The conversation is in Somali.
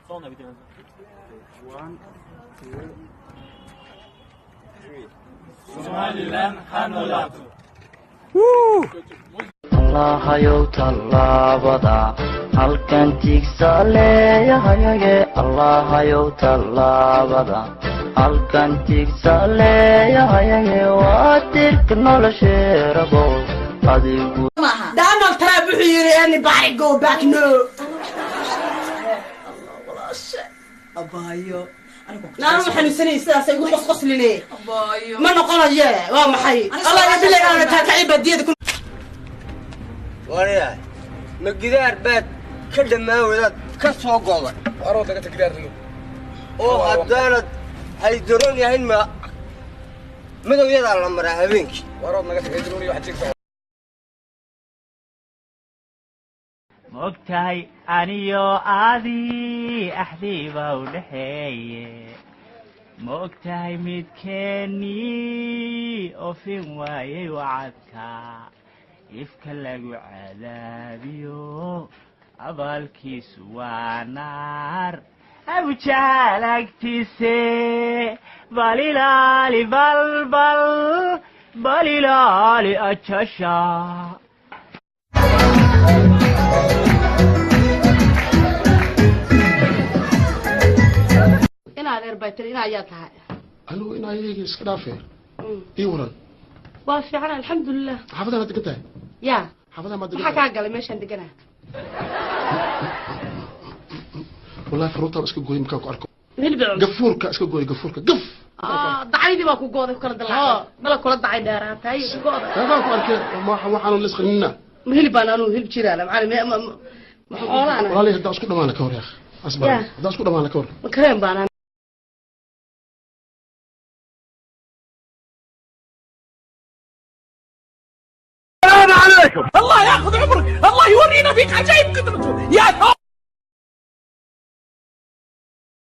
Sonra bir tane. 1, 2, 3. Somaliland hanolatu. Allahayow tallaabada halkan tigsaleeyahayage Allahayow tallaabada halkan tigsaleeyahayage waa tirka nolosheerabo adigu Donald Trump wuxuu yiri anybody go back no abayo naan waxaan sanaysaa igu qosqoslinay abayo ma noqonaye waa maxay Allah ya bilay ana taakay badiyada wariya ma gidaar baad ka dhamaawada ka soo go'day arooda ka tagreerno oo hadana hay daroon yahay ma madowyada la maraa habeenkii arood naga tagreerno iyo xajigta mogtahay aniyo aadi ahdiiba u dhaxeeye mogtahay midkeeni ofin waayay wacadka ifka lagu cadaabiyo abaalkiisu waa naar abujaalagtiise balilaali balbal balilaali ajasha inaad erbaytay inaad tahay anu inaad iska dhaafay ii waran waa fiican alxamdulillah xafadana degantahay ya xafadana ma waxa ka galay meeshan deganahay wallahi fruta iska gooy markaa ku arko hilib gafuurka iska gooy gafuurka gaf dacaydi baa ku gooday kala dalacay mala kula dacay dheeraatay ku gooday taabaan ku arkay waxaan la isqinina hilib baan anu hilib jiraala macallin ma xoolaana wallahi hadda isku dhamaana ka hor yaa asbaa hadda isku dhamaana ka hor kareem baan الله ياخذ عمرك الله يورينا فيك عجائب قدرته يا